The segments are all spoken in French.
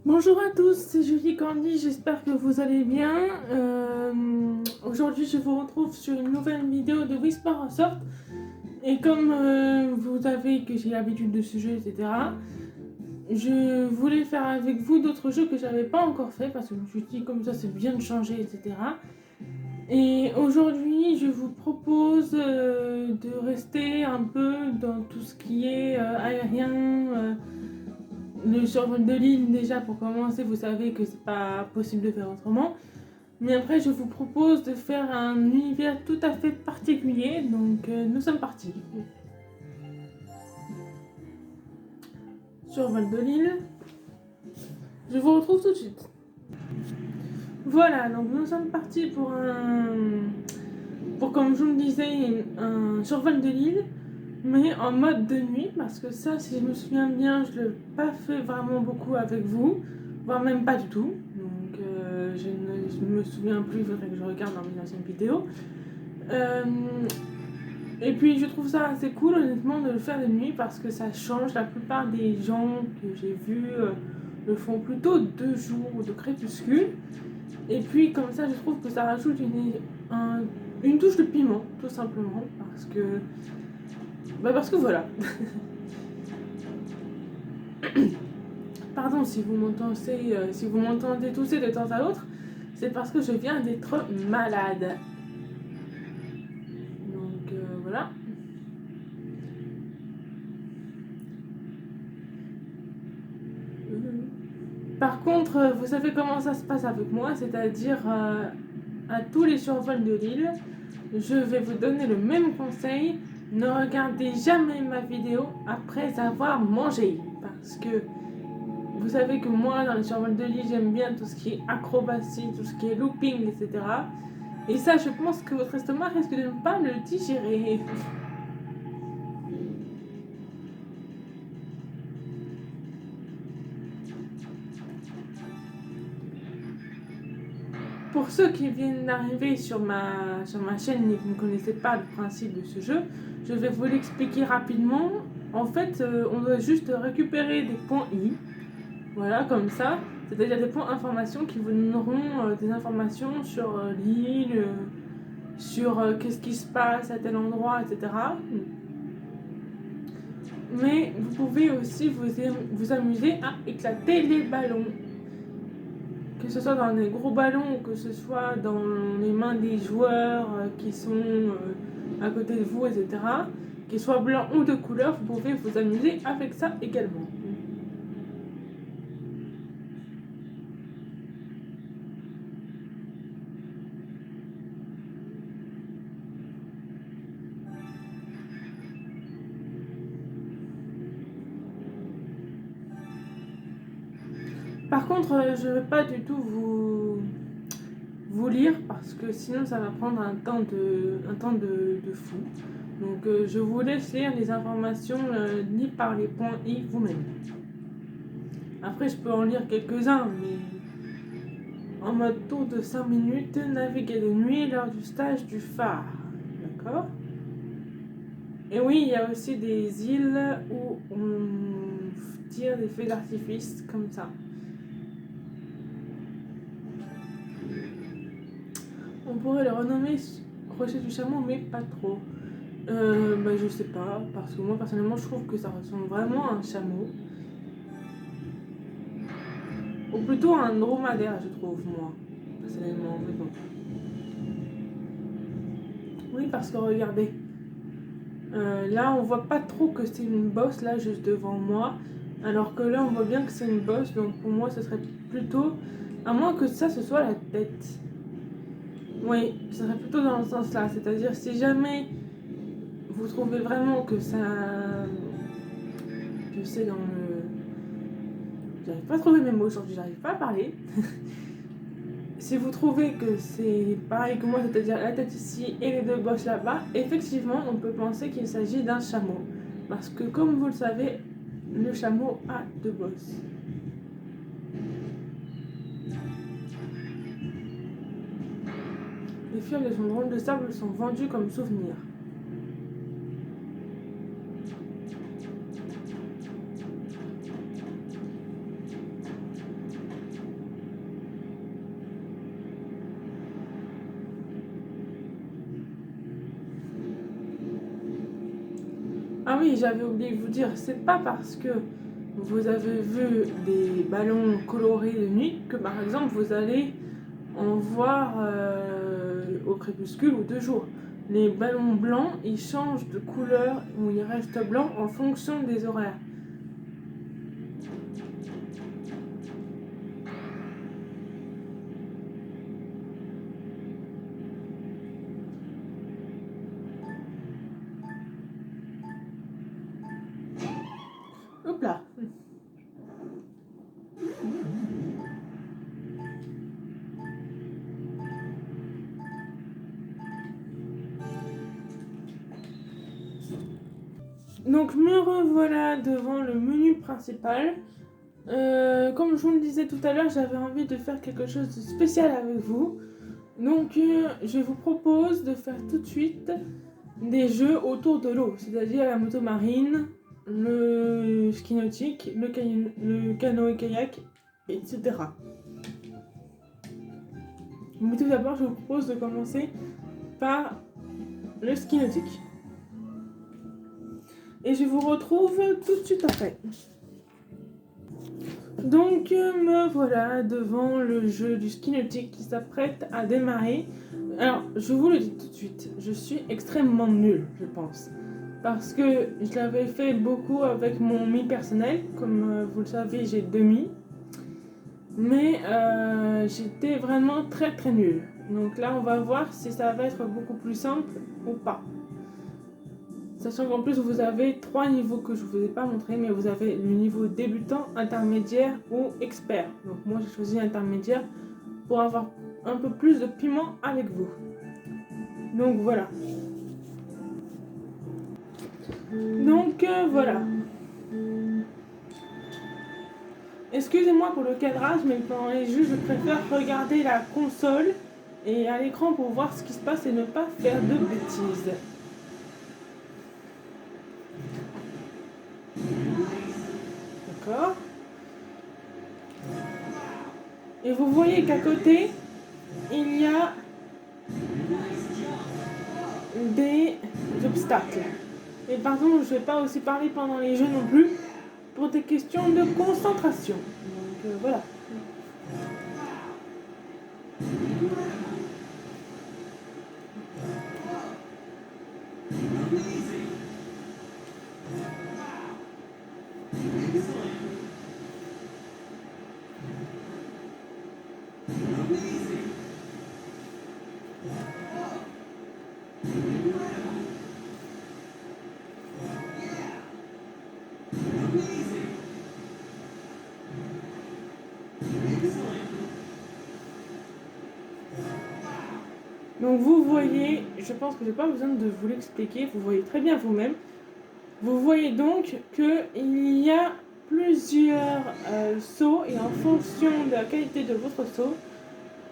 Bonjour à tous, c'est Julie Candy, j'espère que vous allez bien. Aujourd'hui je vous retrouve sur une nouvelle vidéo de Whisper Soft. Et comme vous savez que j'ai l'habitude de ce jeu, etc., je voulais faire avec vous d'autres jeux que j'avais pas encore fait parce que je me suis dit comme ça c'est bien de changer, etc. Et aujourd'hui je vous propose de rester un peu dans tout ce qui est aérien. Le survol de l'île, déjà pour commencer, vous savez que c'est pas possible de faire autrement. Mais après, je vous propose de faire un univers tout à fait particulier. Donc, nous sommes partis. Survol de l'île. Je vous retrouve tout de suite. Voilà, donc nous sommes partis pour comme je vous le disais, un survol de l'île, mais en mode de nuit, parce que ça, si je me souviens bien, je ne l'ai pas fait vraiment beaucoup avec vous, voire même pas du tout. Donc je ne me souviens plus, il faudrait que je regarde dans mes anciennes vidéos. Et puis je trouve ça assez cool honnêtement de le faire de nuit parce que ça change. La plupart des gens que j'ai vus le font plutôt de jour, de crépuscule. Et puis comme ça je trouve que ça rajoute une touche de piment tout simplement parce que voilà. Pardon si vous m'entendez tousser de temps à autre, c'est parce que je viens d'être malade. Donc voilà. Par contre, vous savez comment ça se passe avec moi, c'est-à-dire à tous les survols de l'île, je vais vous donner le même conseil. Ne regardez jamais ma vidéo après avoir mangé. Parce que vous savez que moi, dans les survols de l'île, j'aime bien tout ce qui est acrobatie, tout ce qui est looping, etc. Et ça, je pense que votre estomac risque de ne pas le digérer. Pour ceux qui viennent d'arriver sur ma chaîne et qui ne connaissaient pas le principe de ce jeu, je vais vous l'expliquer rapidement. En fait, on doit juste récupérer des points I, voilà, comme ça, c'est-à-dire des points informations qui vous donneront des informations sur l'île, sur qu'est-ce qui se passe à tel endroit, etc. Mais vous pouvez aussi vous amuser à éclater les ballons. Que ce soit dans des gros ballons ou que ce soit dans les mains des joueurs qui sont à côté de vous, etc. Qu'ils soient blancs ou de couleur, vous pouvez vous amuser avec ça également. Par contre, je ne vais pas du tout vous lire parce que sinon ça va prendre un temps de fou. Donc je vous laisse lire les informations liées par les points I vous-même. Après je peux en lire quelques-uns, mais en mode tour de 5 minutes, naviguer de nuit lors du stage du phare. D'accord? Et oui, il y a aussi des îles où on tire des feux d'artifice comme ça. On pourrait le renommer Rocher du Chameau, mais pas trop. Je sais pas, parce que moi personnellement je trouve que ça ressemble vraiment à un chameau. Ou plutôt à un dromadaire, je trouve, moi, personnellement. Mais bon. Oui, parce que regardez, là on voit pas trop que c'est une bosse, là juste devant moi. Alors que là on voit bien que c'est une bosse, donc pour moi ce serait plutôt. À moins que ça ce soit la tête. Oui, ce serait plutôt dans le sens là. C'est-à-dire si jamais vous trouvez vraiment que ça. Je sais, dans le. J'arrive pas à trouver mes mots aujourd'hui, j'arrive pas à parler. Si vous trouvez que c'est pareil que moi, c'est-à-dire la tête ici et les deux bosses là-bas, effectivement, on peut penser qu'il s'agit d'un chameau. Parce que, comme vous le savez, le chameau a deux bosses. Les fioles de son drôle de sable sont vendues comme souvenirs. Ah oui, j'avais oublié de vous dire, c'est pas parce que vous avez vu des ballons colorés de nuit que par exemple vous allez en voir au crépuscule ou de jour. Les ballons blancs, ils changent de couleur ou ils restent blancs en fonction des horaires. Hop là. Donc me revoilà devant le menu principal. Comme je vous le disais tout à l'heure, j'avais envie de faire quelque chose de spécial avec vous. Donc je vous propose de faire tout de suite des jeux autour de l'eau, c'est-à-dire la moto marine, le ski nautique, le canoë-kayak, etc. Mais tout d'abord, je vous propose de commencer par le ski nautique. Et je vous retrouve tout de suite après. Donc me voilà devant le jeu du ski nautique qui s'apprête à démarrer. Alors je vous le dis tout de suite, je suis extrêmement nulle, je pense. Parce que je l'avais fait beaucoup avec mon mi personnel, comme vous le savez j'ai 2 mi. Mais j'étais vraiment très très nulle. Donc là on va voir si ça va être beaucoup plus simple ou pas. Sachant qu'en plus vous avez 3 niveaux que je ne vous ai pas montré, mais vous avez le niveau débutant, intermédiaire ou expert. Donc moi j'ai choisi intermédiaire pour avoir un peu plus de piment avec vous. Donc voilà. Donc voilà. Excusez-moi pour le cadrage, mais pendant les jeux je préfère regarder la console et à l'écran pour voir ce qui se passe et ne pas faire de bêtises. D'accord. Et vous voyez qu'à côté, il y a des obstacles. Et pardon, je ne vais pas aussi parler pendant les jeux non plus, pour des questions de concentration. Donc voilà. Donc vous voyez, je pense que je n'ai pas besoin de vous l'expliquer, vous voyez très bien vous-même. Vous voyez donc qu'il y a plusieurs sauts et en fonction de la qualité de votre saut,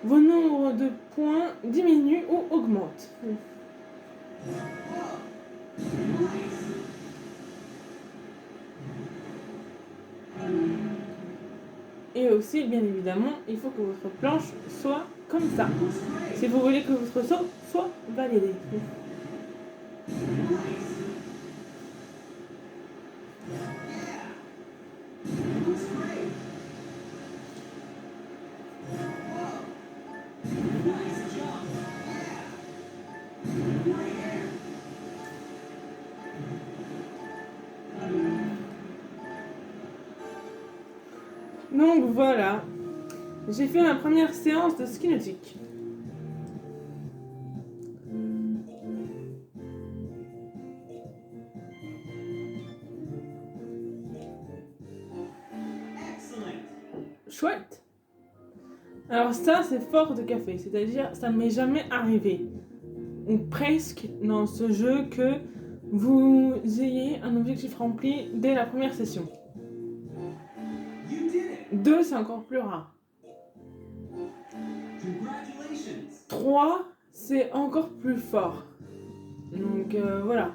vos nombres de points diminuent ou augmentent. Et aussi, bien évidemment, il faut que votre planche soit comme ça. Si vous voulez que votre saut soit validé. Donc voilà, j'ai fait ma première séance de ski nautique. Chouette. Alors ça, c'est fort de café, c'est-à-dire ça m'est jamais arrivé, ou presque, dans ce jeu que vous ayez un objectif rempli dès la première session. 2, c'est encore plus rare. 3, c'est encore plus fort. Donc voilà.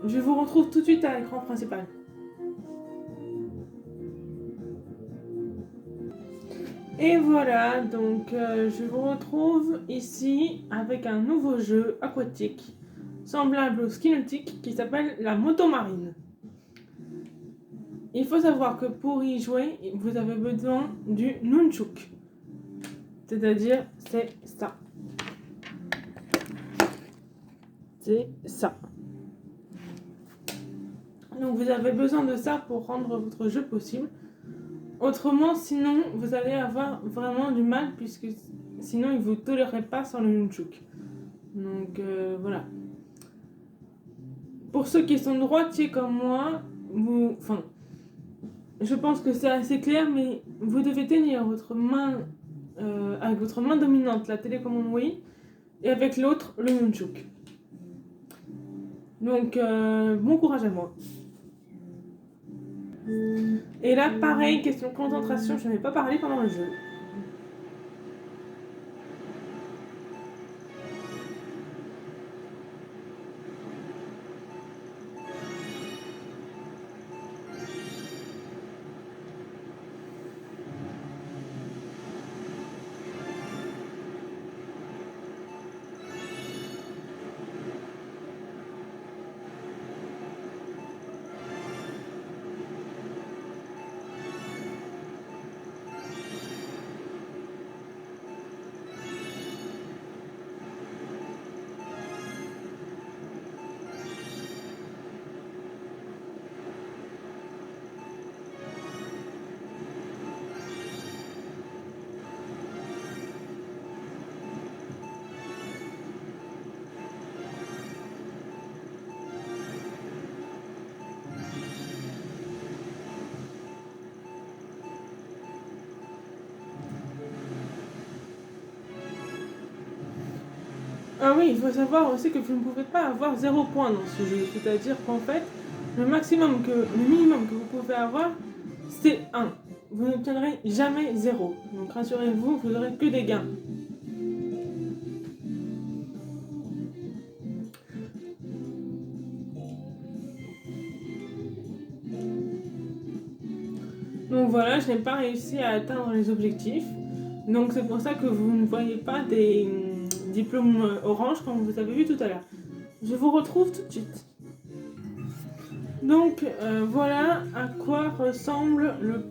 Je vous retrouve tout de suite à l'écran principal. Et voilà, donc je vous retrouve ici avec un nouveau jeu aquatique, semblable au ski nautique, qui s'appelle la moto marine. il faut savoir que pour y jouer, vous avez besoin du nunchuk. C'est-à-dire, c'est ça. C'est ça. Donc vous avez besoin de ça pour rendre votre jeu possible. Autrement, sinon, vous allez avoir vraiment du mal puisque sinon, il ne vous tolérerait pas sans le nunchuk. Donc voilà. Pour ceux qui sont droitiers comme moi, je pense que c'est assez clair, mais vous devez tenir votre main avec votre main dominante, la télécommande Wii, et avec l'autre, le nunchuk. Donc, bon courage à moi. Et là, pareil, question de concentration, je n'ai pas parlé pendant le jeu. Ah oui, il faut savoir aussi que vous ne pouvez pas avoir 0 point dans ce jeu. C'est-à-dire qu'en fait, le minimum que vous pouvez avoir, c'est 1. Vous n'obtiendrez jamais 0. Donc rassurez-vous, vous n'aurez que des gains. Donc voilà, je n'ai pas réussi à atteindre les objectifs. Donc c'est pour ça que vous ne voyez pas des diplômes orange comme vous avez vu tout à l'heure. Je vous retrouve tout de suite. Donc voilà à quoi ressemble le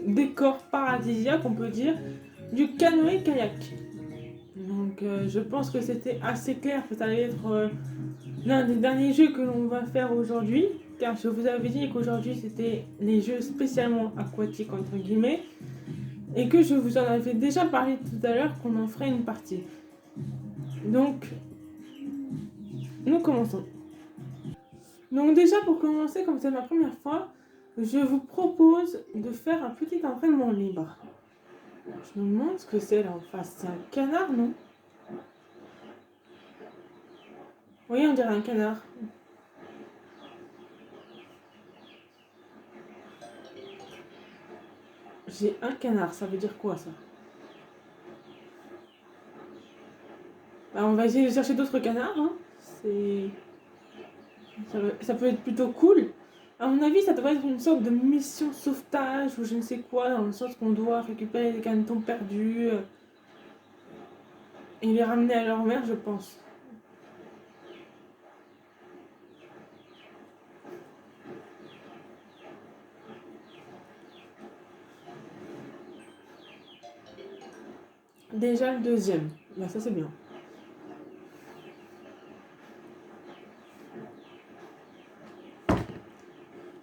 décor paradisiaque, on peut dire, du canoë-kayak. Donc je pense que c'était assez clair que ça allait être l'un des derniers jeux que l'on va faire aujourd'hui, car je vous avais dit qu'aujourd'hui c'était les jeux spécialement aquatiques entre guillemets, et que je vous en avais déjà parlé tout à l'heure qu'on en ferait une partie. Donc nous commençons. Donc déjà pour commencer, comme c'est ma première fois, je vous propose de faire un petit entraînement libre. Je me demande ce que c'est là en face. C'est un canard, non? Oui, on dirait un canard. J'ai un canard, ça veut dire quoi ça? Bah, on va essayer de chercher d'autres canards. Hein. Ça peut être plutôt cool. À mon avis, ça devrait être une sorte de mission sauvetage ou je ne sais quoi, dans le sens qu'on doit récupérer les canetons perdus et les ramener à leur mère, je pense. Déjà le deuxième. Bah, ça c'est bien.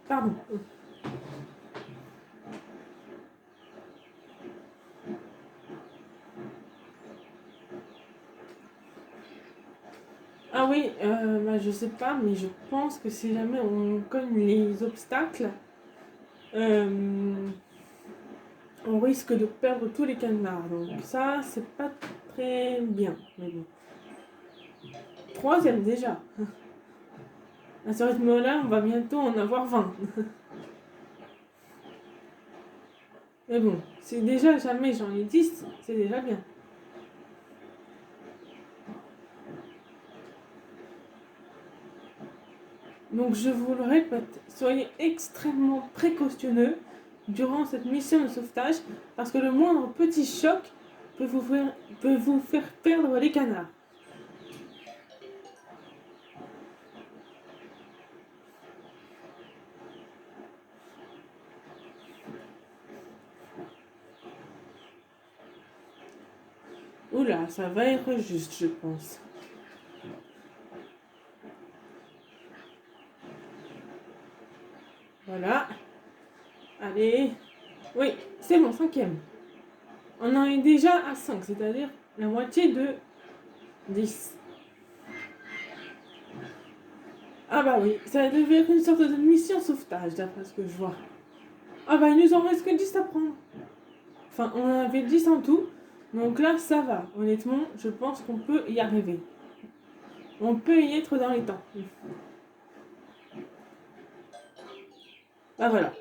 Pardon. Ah oui, bah, je sais pas, mais je pense que si jamais on cogne les obstacles, on risque de perdre tous les canards. Donc ça, c'est pas très bien. Mais bon. Troisième déjà. À ce rythme-là, on va bientôt en avoir 20. Mais bon, si déjà jamais j'en ai 10, c'est déjà bien. Donc je vous le répète, soyez extrêmement précautionneux durant cette mission de sauvetage parce que le moindre petit choc peut vous faire perdre les canards. Oula, ça va être juste, je pense. Voilà. Allez. Oui, c'est bon, cinquième. On en est déjà à 5, c'est-à-dire la moitié de 10. Ah bah oui, ça devait être une sorte de mission sauvetage, d'après ce que je vois. Ah bah il nous en reste que 10 à prendre. Enfin, on en avait 10 en tout. Donc là, ça va. Honnêtement, je pense qu'on peut y arriver. On peut y être dans les temps. Ah voilà.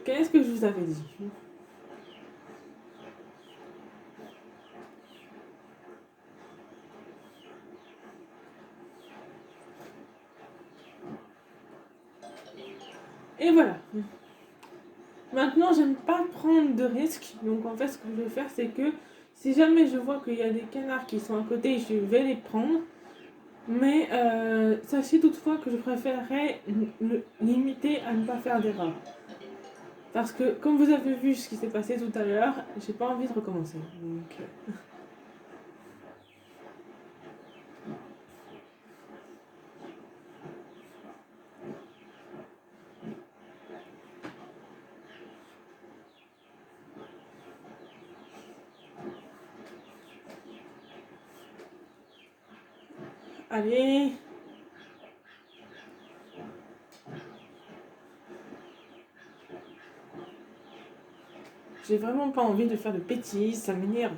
Qu'est-ce que je vous avais dit? Et voilà. Maintenant, j'aime pas prendre de risques. Donc en fait, ce que je vais faire, c'est que si jamais je vois qu'il y a des canards qui sont à côté, je vais les prendre. Mais sachez toutefois que je préférerais me limiter à ne pas faire d'erreur. Parce que comme vous avez vu ce qui s'est passé tout à l'heure, j'ai pas envie de recommencer. Donc, allez. J'ai vraiment pas envie de faire de bêtises, ça m'énerve.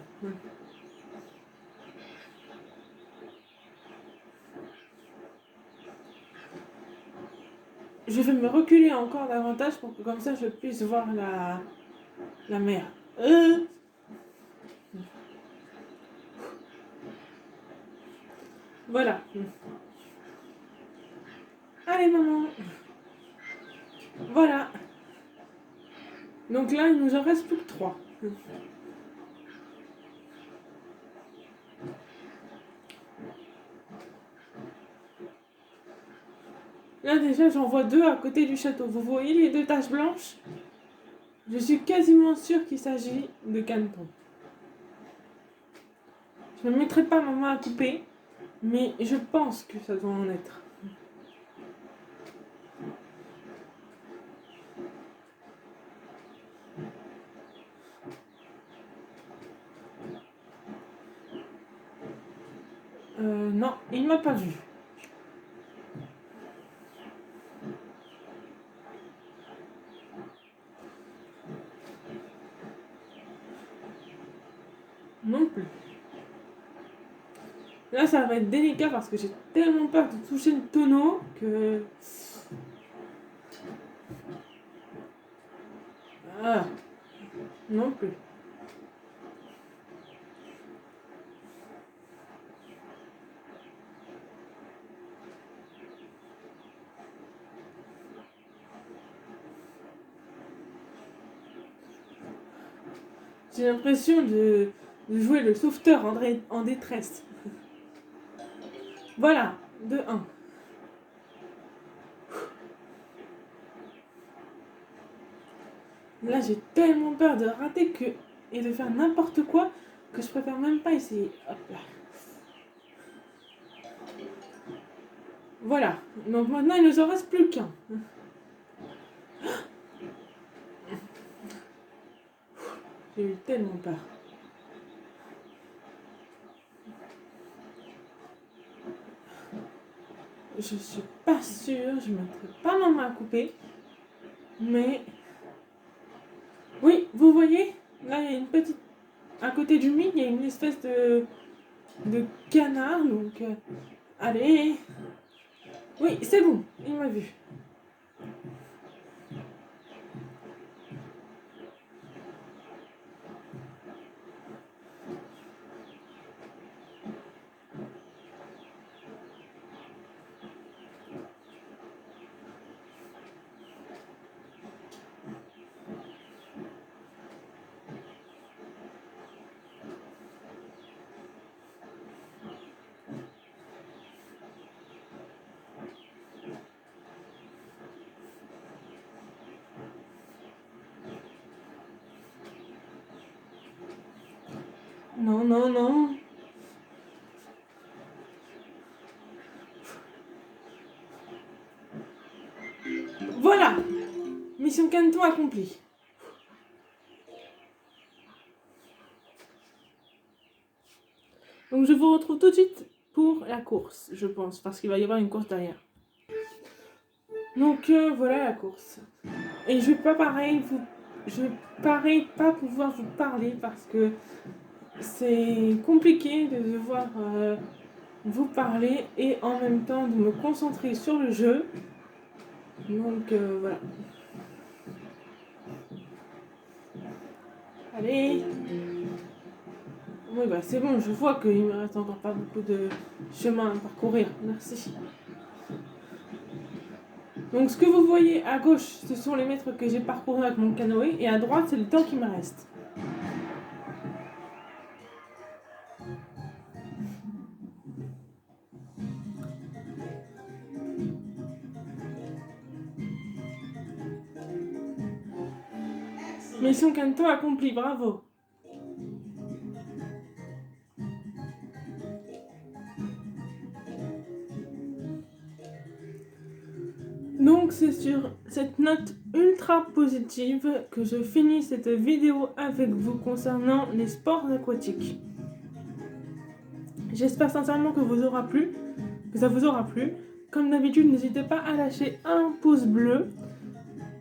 Je vais me reculer encore davantage pour que comme ça je puisse voir la mer. Voilà. Allez maman. Voilà. Donc là, il nous en reste plus que 3. Là déjà, j'en vois 2 à côté du château. Vous voyez les 2 taches blanches? Je suis quasiment sûre qu'il s'agit de canetons. Je ne mettrai pas ma main à couper, mais je pense que ça doit en être. Non, il ne m'a pas vu. Non plus. Là, ça va être délicat parce que j'ai tellement peur de toucher le tonneau que... Ah, non plus. J'ai l'impression de jouer le sauveteur en détresse. Voilà, de 1. Là, j'ai tellement peur de rater et de faire n'importe quoi que je préfère même pas essayer. Hop là. Voilà. Donc maintenant, il ne nous en reste plus qu'un. J'ai eu tellement peur. Je suis pas sûre, je ne mettrai pas ma main à couper. Mais... Oui, vous voyez? Là, il y a une petite... À côté du mine, il y a une espèce de canard. Donc, allez. Oui, c'est bon, il m'a vu. Non, non, non. Voilà. Mission Canton accomplie. Donc je vous retrouve tout de suite pour la course, je pense, parce qu'il va y avoir une course derrière. Donc voilà la course. Et je vais pas pas pouvoir vous parler parce que c'est compliqué de devoir vous parler et en même temps de me concentrer sur le jeu. Donc voilà. Allez. Oui, bah c'est bon, je vois qu'il me reste encore pas beaucoup de chemin à parcourir. Merci. Donc ce que vous voyez à gauche, ce sont les mètres que j'ai parcourus avec mon canoë, et à droite, c'est le temps qui me reste. Mission Canton accomplie, bravo. Donc c'est sur cette note ultra positive que je finis cette vidéo avec vous concernant les sports aquatiques. J'espère sincèrement que ça vous aura plu. Comme d'habitude, n'hésitez pas à lâcher un pouce bleu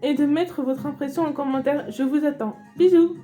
et de mettre votre impression en commentaire. Je vous attends. Bisous!